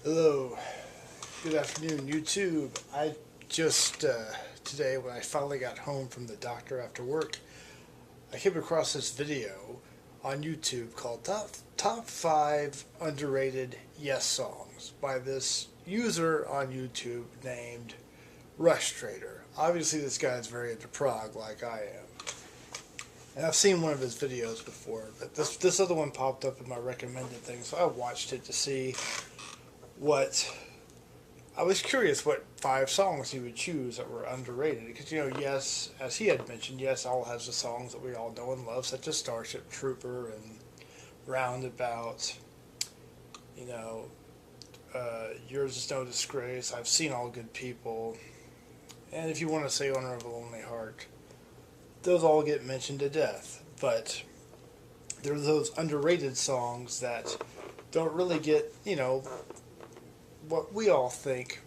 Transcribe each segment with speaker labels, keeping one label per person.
Speaker 1: Hello, good afternoon, YouTube. I just today, when I finally got home from the doctor after work, I came across this video on YouTube called Top 5 Underrated Yes Songs by this user on YouTube named RushTrader. Obviously, this guy is very into prog like I am. And I've seen one of his videos before, but this other one popped up in my recommended thing, so I watched it to see what I was curious what 5 songs he would choose that were underrated. Because, Yes, as he had mentioned, Yes all has the songs that we all know and love, such as Starship Trooper and Roundabout. You know, Yours is No Disgrace, I've Seen All Good People, and if you want to say Owner of a Lonely Heart, those all get mentioned to death. But there are those underrated songs that don't really get, what we all think,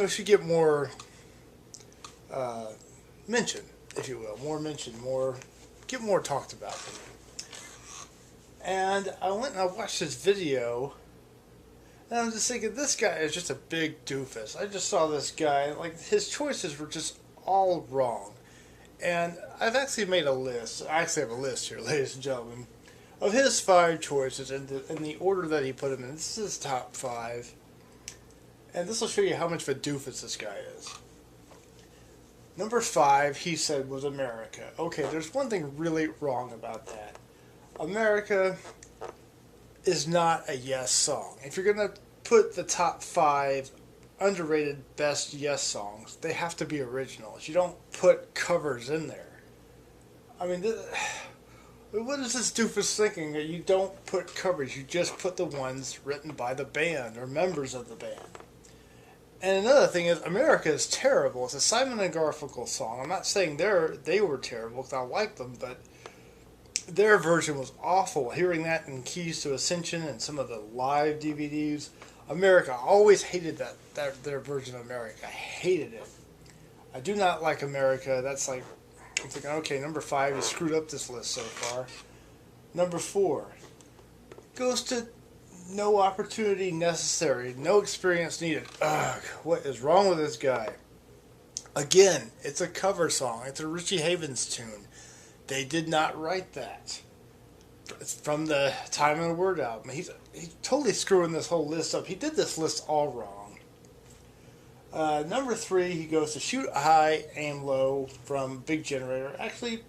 Speaker 1: should get more mention, if you will, more mention, get more talked about. And I went and I watched this video, and I was just thinking, this guy is just a big doofus. I just saw this guy, like, his choices were just all wrong. And I've actually made a list. I actually have a list here, ladies and gentlemen, of his 5 choices in the order that he put them in. This is his top 5. And this will show you how much of a doofus this guy is. Number 5, he said, was America. Okay, there's one thing really wrong about that. America is not a Yes song. If you're going to put the top 5 underrated best Yes songs, they have to be originals. You don't put covers in there. I mean, what is this doofus thinking that you don't put covers? You just put the ones written by the band or members of the band. And another thing is, America is terrible. It's a Simon and Garfunkel song. I'm not saying they were terrible because I like them, but their version was awful. Hearing that in Keys to Ascension and some of the live DVDs, America, I always hated their version of America. I hated it. I do not like America. That's like, I'm thinking, okay, number 5, you screwed up this list so far. Number 4 goes to No Opportunity Necessary, No Experience Needed. Ugh, what is wrong with this guy? Again, it's a cover song. It's a Richie Havens tune. They did not write that. It's from the Time and the Word album. He's totally screwing this whole list up. He did this list all wrong. Number 3, he goes to Shoot High, Aim Low from Big Generator. Actually,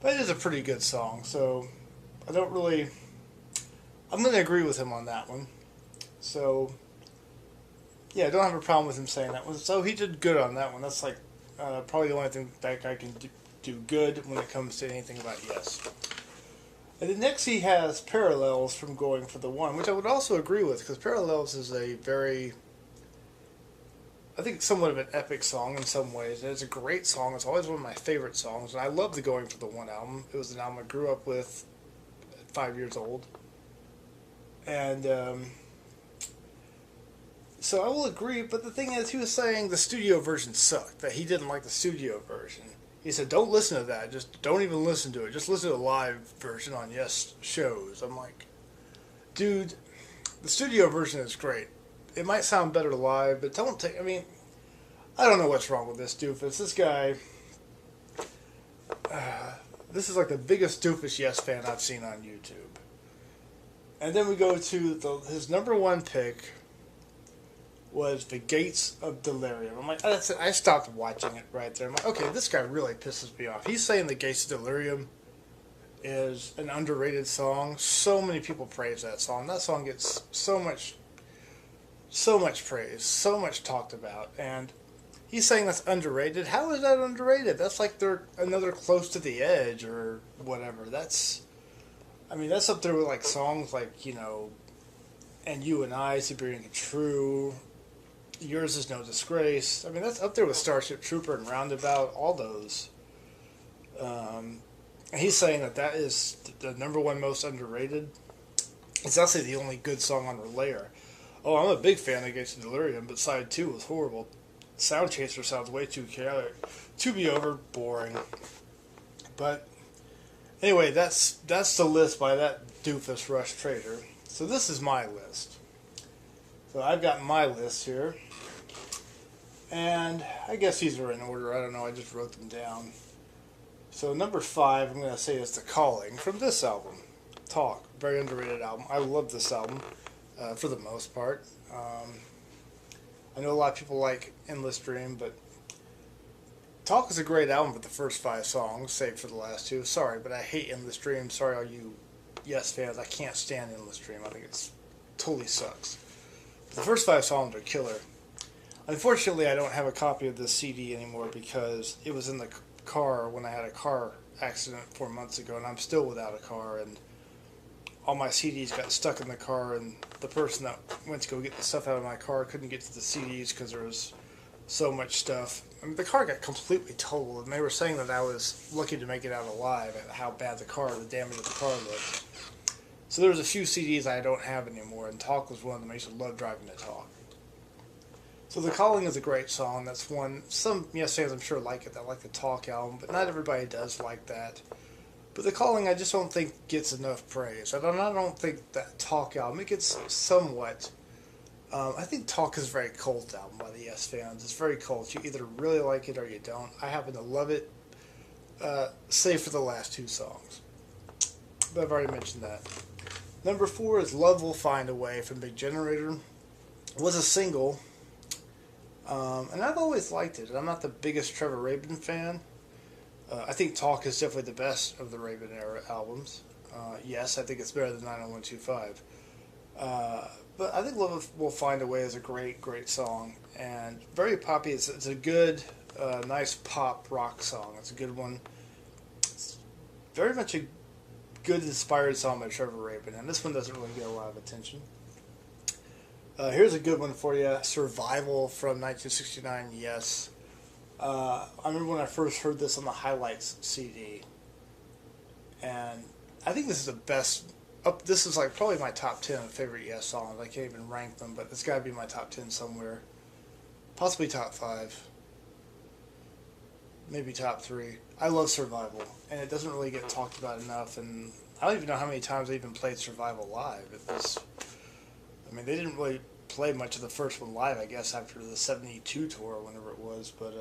Speaker 1: that is a pretty good song, so I'm going to agree with him on that one. So, yeah, I don't have a problem with him saying that one. So he did good on that one. That's like probably the only thing that guy can do good when it comes to anything about Yes. And then next he has Parallels from Going for the One, which I would also agree with, because Parallels is a very, I think, somewhat of an epic song in some ways. It's a great song. It's always one of my favorite songs, and I love the Going for the One album. It was an album I grew up with at 5 years old. And so I will agree, but the thing is, he was saying the studio version sucked, that he didn't like the studio version. He said, don't listen to that, just don't even listen to it, just listen to the live version on Yes shows. I'm like, dude, the studio version is great. It might sound better live, but I don't know what's wrong with this doofus. This guy, this is like the biggest doofus Yes fan I've seen on YouTube. And then we go to his number 1 pick was The Gates of Delirium. I'm like, that's it. I stopped watching it right there. I'm like, okay, this guy really pisses me off. He's saying The Gates of Delirium is an underrated song. So many people praise that song. That song gets so much praise, so much talked about, and he's saying that's underrated. How is that underrated? That's like they're another Close to the Edge or whatever. That's up there with like songs like, And You and I, Superior and True, Yours is No Disgrace. That's up there with Starship Trooper and Roundabout, all those. And he's saying that is the number 1 most underrated. It's actually the only good song on Relayer. Oh, I'm a big fan of Gates of Delirium, but side 2 was horrible. Sound Chaser sounds way too chaotic. To Be Over, boring. But anyway, that's the list by that doofus RushTrader. So this is my list. So I've got my list here, and I guess these are in order. I don't know. I just wrote them down. So number 5, I'm going to say is The Calling from this album. Talk, very underrated album. I love this album for the most part. I know a lot of people like Endless Dream, but Talk is a great album for the first 5 songs, save for the last 2. Sorry, but I hate Endless Dream. Sorry, all you Yes fans. I can't stand Endless Dream. I think it's totally sucks. The first 5 songs are killer. Unfortunately, I don't have a copy of this CD anymore because it was in the car when I had a car accident 4 months ago, and I'm still without a car, and all my CDs got stuck in the car, and the person that went to go get the stuff out of my car couldn't get to the CDs because there was so much stuff. I mean, the car got completely totaled, and they were saying that I was lucky to make it out alive at how bad the damage of the car looked. So there was a few CDs I don't have anymore, and Talk was one of them. I used to love driving to Talk. So The Calling is a great song. That's one, some Yes fans I'm sure like it, that like the Talk album, but not everybody does like that. But The Calling I just don't think gets enough praise. I don't think that Talk album, it gets somewhat, I think Talk is a very cult album by the Yes fans. It's very cult. You either really like it or you don't. I happen to love it, save for the last 2 songs. But I've already mentioned that. Number 4 is Love Will Find a Way from Big Generator. It was a single, and I've always liked it. I'm not the biggest Trevor Rabin fan. I think Talk is definitely the best of the Rabin era albums. Yes, I think it's better than 90125. But I think Love Will Find a Way is a great, great song, and very poppy. It's a good, nice pop rock song. It's a good one. It's very much a good inspired song by Trevor Rabin, and this one doesn't really get a lot of attention. Here's a good one for you, Survival from 1969, Yes. I remember when I first heard this on the Highlights CD, and I think this is the best, this is like probably my top 10 favorite Yes songs. I can't even rank them, but it's got to be my top 10 somewhere. Possibly top 5. Maybe top 3. I love Survival, and it doesn't really get talked about enough, and I don't even know how many times they even played Survival live. They didn't really play much of the first one live, I guess, after the 72 tour, whenever it was, but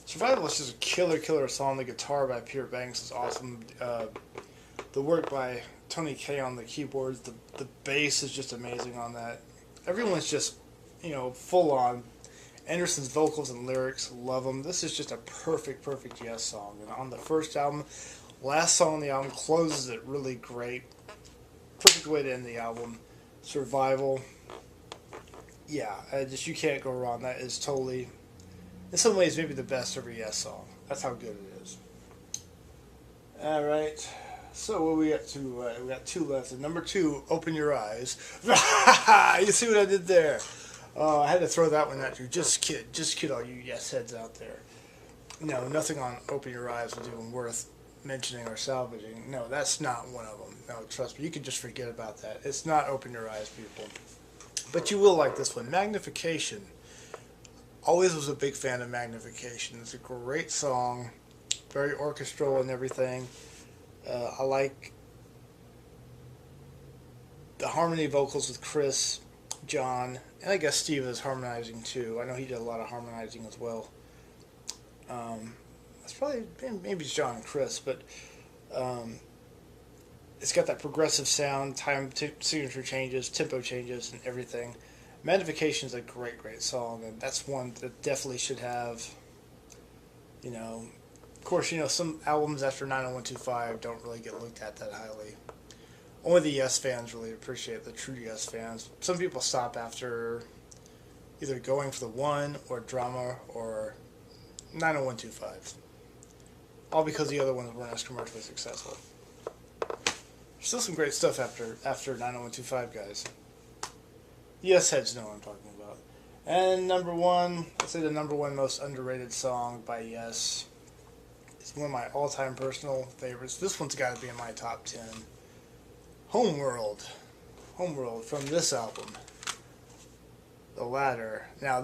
Speaker 1: Survival is just a killer, killer song. The guitar by Peter Banks is awesome. The work by Tony Kaye on the keyboards, the bass is just amazing on that. Everyone's just, full on. Anderson's vocals and lyrics, love them. This is just a perfect, perfect Yes song. And on the first album, last song on the album closes it really great. Perfect way to end the album. Survival. Yeah, you can't go wrong. That is totally, in some ways, maybe the best ever Yes song. That's how good it is. Alright. So what we got to, we got 2 left. And number 2, Open Your Eyes. You see what I did there? I had to throw that one at you. Just kid all you Yes heads out there. No, nothing on Open Your Eyes was even worth mentioning or salvaging. No, that's not one of them. No, trust me, you can just forget about that. It's not Open Your Eyes, people. But you will like this one. Magnification. Always was a big fan of Magnification. It's a great song. Very orchestral and everything. I like the harmony vocals with Chris, John, and I guess Steve is harmonizing too. I know he did a lot of harmonizing as well. That's probably, maybe it's John and Chris, but it's got that progressive sound, signature changes, tempo changes, and everything. Magnification is a great, great song, and that's one that definitely should have, of course, some albums after 90125 don't really get looked at that highly. Only the Yes fans really appreciate it, the true Yes fans. Some people stop after either Going for the One or Drama or 90125. All because the other ones weren't as commercially successful. There's still some great stuff after 90125, guys. Yes heads know what I'm talking about. And number 1, I'd say the number 1 most underrated song by Yes. It's one of my all-time personal favorites. This one's got to be in my top 10. Homeworld from this album, The Ladder. Now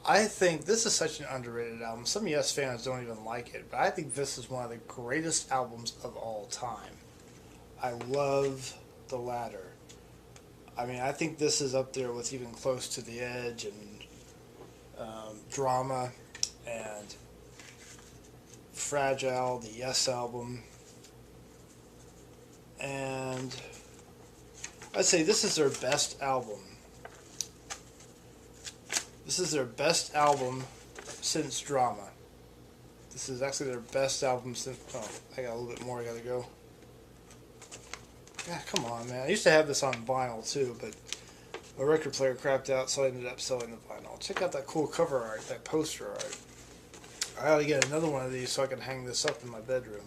Speaker 1: I think this is such an underrated album. Some Yes fans don't even like it, but I think this is one of the greatest albums of all time. I love The Ladder. I mean, I think this is up there with even Close to the Edge and Drama and Fragile, the Yes album. And I'd say this is their best album. This is their best album since Drama. This is actually their best album since... Oh, I got a little bit more I gotta go. Yeah, come on, man. I used to have this on vinyl, too, but my record player crapped out, so I ended up selling the vinyl. Check out that cool cover art, that poster art. I ought to get another one of these so I can hang this up in my bedroom.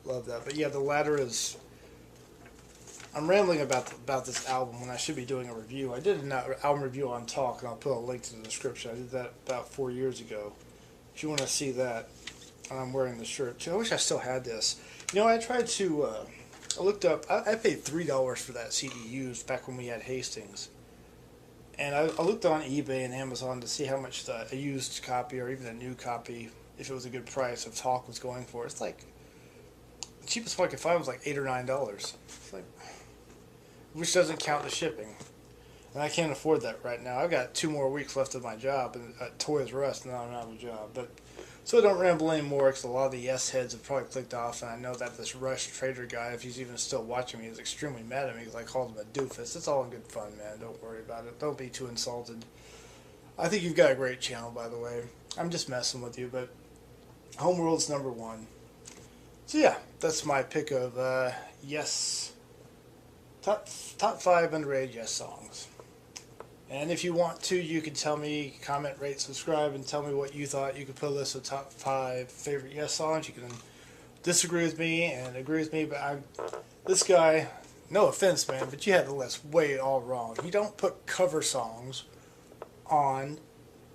Speaker 1: Love that. But yeah, the Ladder is... I'm rambling about this album when I should be doing a review. I did an album review on Talk, and I'll put a link to the description. I did that about 4 years ago. If you want to see that, and I'm wearing the shirt too. I wish I still had this. You know, I tried to... I looked up... I paid $3 for that CD used back when we had Hastings. And I looked on eBay and Amazon to see how much a used copy or even a new copy, if it was a good price, of Talk was going for. It's like... The cheapest one I could find was like $8 or $9. It's like... Which doesn't count the shipping. And I can't afford that right now. I've got 2 more weeks left of my job at Toys R Us, and now I'm out of a job. But so I don't ramble anymore, because a lot of the yes heads have probably clicked off, and I know that this RushTrader guy, if he's even still watching me, is extremely mad at me because I called him a doofus. It's all in good fun, man. Don't worry about it. Don't be too insulted. I think you've got a great channel, by the way. I'm just messing with you, but Homeworld's #1. So yeah, that's my pick of yes. Top 5 underrated Yes songs. And if you want to, you can tell me, comment, rate, subscribe, and tell me what you thought. You could put a list of top 5 favorite Yes songs. You can disagree with me and agree with me, but this guy, no offense, man, but you had the list way all wrong. You don't put cover songs on.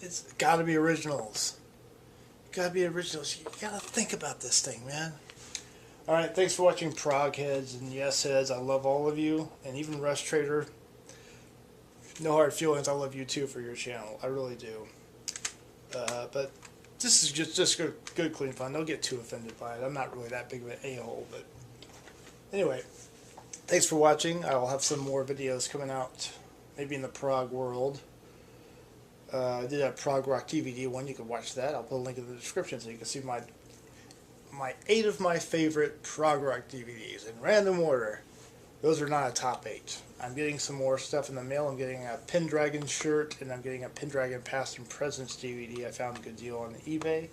Speaker 1: It's got to be originals. Got to be originals. You got to think about this thing, man. Alright, thanks for watching, Prog Heads and Yes Heads. I love all of you, and even RushTrader. No hard feelings, I love you too for your channel. I really do. But this is just good, clean fun. Don't get too offended by it. I'm not really that big of an a-hole, but anyway, thanks for watching. I will have some more videos coming out, maybe in the prog world. I did a prog rock DVD one. You can watch that. I'll put a link in the description so you can see my 8 of my favorite prog rock DVDs in random order. Those are not a top 8. I'm getting some more stuff in the mail. I'm getting a Pendragon shirt, and I'm getting a Pendragon Past and Presents DVD. I found a good deal on eBay.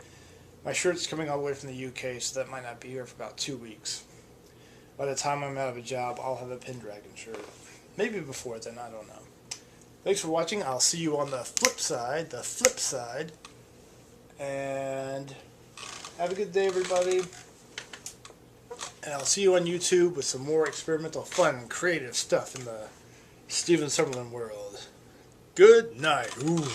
Speaker 1: My shirt's coming all the way from the UK, so that might not be here for about 2 weeks. By the time I'm out of a job, I'll have a Pendragon shirt. Maybe before then, I don't know. Thanks for watching. I'll see you on the flip side. And have a good day, everybody. And I'll see you on YouTube with some more experimental, fun, creative stuff in the Steven Summerlin world. Good night. Ooh.